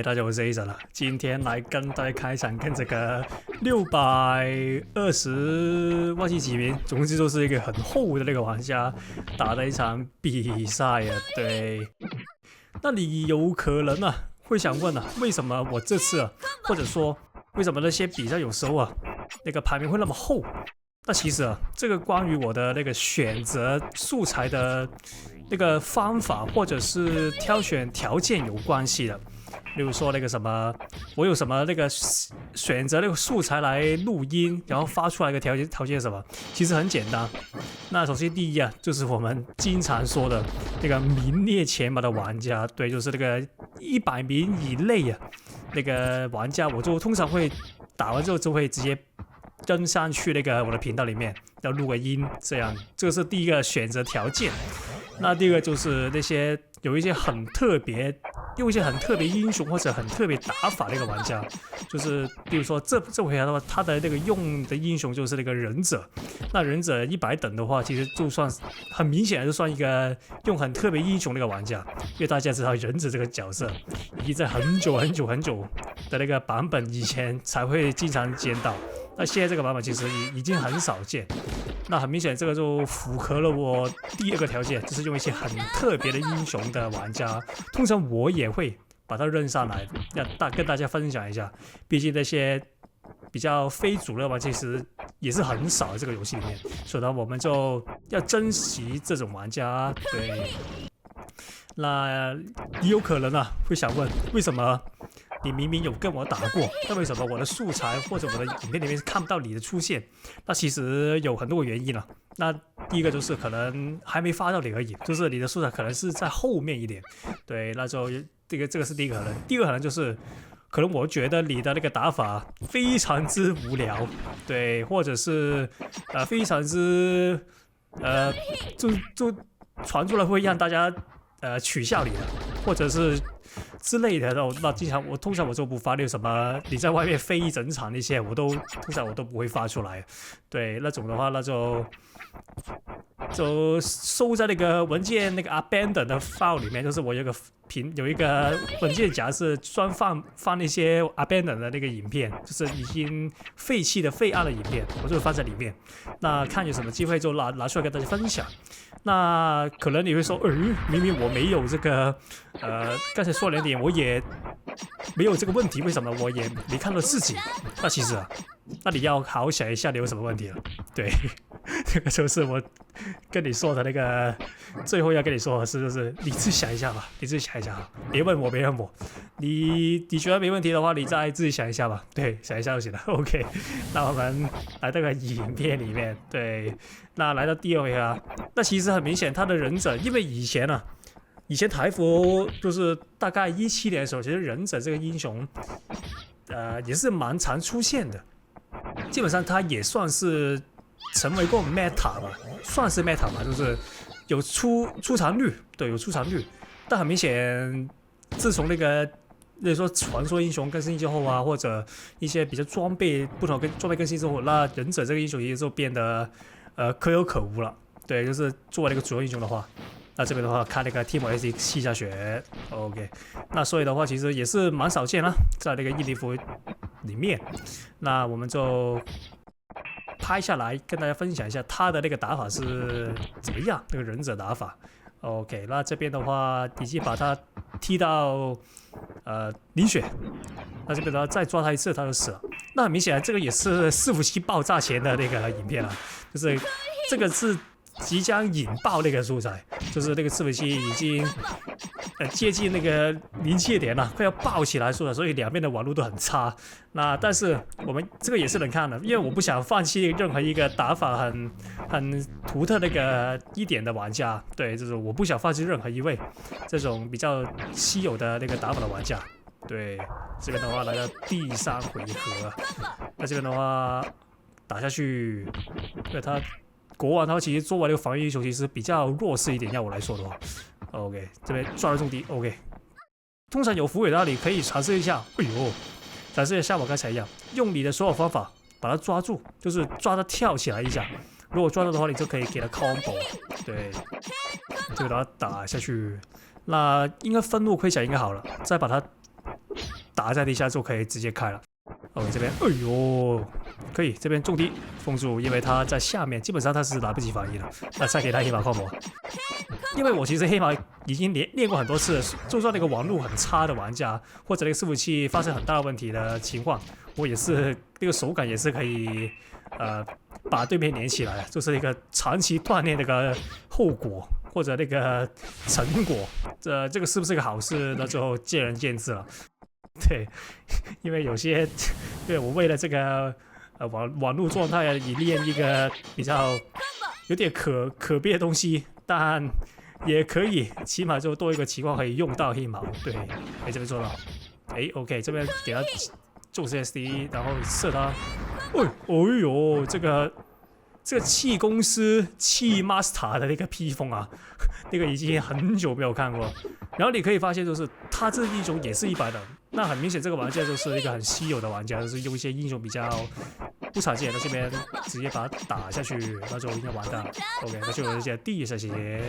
大家好，我是 Aceson 了。今天来跟大家开场，跟这个620忘记几名，总之就是一个很厚的那个玩家打的一场比赛啊。对，那你有可能会想问为什么我这次或者说为什么那些比赛有时候那个排名会那么厚？那其实这个关于我的那个选择素材的那个方法或者是挑选条件有关系的。例如说那个什么，我有什么那个选择那个素材来录音，然后发出来的条件什么，其实很简单。那首先第一就是我们经常说的那个名列前茅的玩家，对，就是那个100名以内那个玩家，我就通常会打完之后就会直接登上去那个我的频道里面，要录个音，这样，这个是第一个选择条件。那第二个就是那些有一些很特别，用一些很特别英雄或者很特别打法的一个玩家，就是比如说这回合的话，他的那个用的英雄就是那个忍者。那忍者100等的话，其实就算很明显就算一个用很特别英雄的一个玩家，因为大家知道忍者这个角色已经在很久的那个版本以前才会经常见到。那现在这个版本其实已经很少见，那很明显这个就符合了我第二个条件，就是用一些很特别的英雄的玩家，通常我也会把它认上来，跟大家分享一下。毕竟那些比较非主流玩家其实也是很少在这个游戏里面，所以呢我们就要珍惜这种玩家。对，那你有可能会想问，为什么你明明有跟我打过，那为什么我的素材或者我的影片里面看不到你的出现？那其实有很多个原因了。那第一个就是可能还没发到你而已，就是你的素材可能是在后面一点。对，那就这个是第一个可能。第二个可能就是可能我觉得你的那个打法非常之无聊，对，或者是非常之就传出来会让大家取笑你的，或者是之类的。那通常我就不发那什么你在外面飞一整场那些，通常我都不会发出来。对，那种的话那就收在那个文件那个 abandon 的 file 里面，就是我有一个文件夹是专放那些 abandon 的那个影片，就是已经废弃的废案的影片，我就放在里面。那看有什么机会就拿出来跟大家分享。那可能你会说，明明我没有这个，刚才说2点，我也没有这个问题，为什么我也没看到自己？那其实那你要好好想一下你有什么问题了。对，这个就是我跟你说的那个最后要跟你说的事，就是你自己想一下吧，别问我，你觉得没问题的话，你再自己想一下吧。对，想一下就行了。OK， 那我们来这个影片里面，对，那来到第二回合，那其实很明显，他的忍者，因为以前台服就是大概17年的时候，其实忍者这个英雄，也是蛮常出现的。基本上他也算是成为过 meta 吧，算是 meta 吧，就是有出场率，对，有出场率。但很明显，自从那个例如说传说英雄更新之后或者一些比较不同装备更新之后，那忍者这个英雄也就变得可有可无了。对，就是作为那个主要英雄的话，那这边的话看那个 TMS 吸下血 ，OK， 那所以的话其实也是蛮少见啦，在那个印尼服里面。那我们就拍下来跟大家分享一下他的那个打法是怎么样，那个忍者打法。OK， 那这边的话已经把他踢到淋血，那这边的话再抓他一次他就死了。那很明显这个也是伺服器爆炸前的那个影片就是这个是即将引爆那个素材，就是那个伺服器已经接近那个临界点了，快要爆起来了，所以两边的网络都很差。那但是我们这个也是能看的，因为我不想放弃任何一个打法很独特那个一点的玩家，对，就是我不想放弃任何一位这种比较稀有的那个打法的玩家。对，这边的话来到第3回合，那这边的话打下去，对他。国王他其实作为那个防御英雄，其实比较弱势一点。要我来说的话 ，OK， 这边抓得中敌 ，OK。通常有符尾的话，你可以尝试一下，尝试一下我刚才一样，用你的所有方法把它抓住，就是抓它跳起来一下。如果抓到的话，你就可以给它 combo。对，就给它打下去。那应该愤怒盔甲应该好了，再把它打在地下就可以直接开了。OK， 这边，哎呦，可以，这边重低封住，因为他在下面，基本上他是来不及反应了。那再给他黑马靠模，因为我其实黑马已经练过很多次了，就算那个网络很差的玩家，或者那个伺服器发生很大的问题的情况，我也是那个手感也是可以把对面连起来，就是一个长期锻炼那个后果或者那个成果，这个是不是个好事，那最后见仁见智了。对，因为有些，对我为了这个网络状态以练一个比较有点可悲的东西，但也可以，起码就多一个情况可以用到黑毛。对，这边做到，OK， 这边给他重视 SD， 然后射他，哎呦，这个气公司气 Master 的那个披风啊，那个已经很久没有看过。然后你可以发现，就是他这英雄也是100等，那很明显这个玩家就是一个很稀有的玩家，就是用一些英雄比较不常见的这边直接把它打下去，那就应该完蛋了。OK， 那就有一些地下鞋，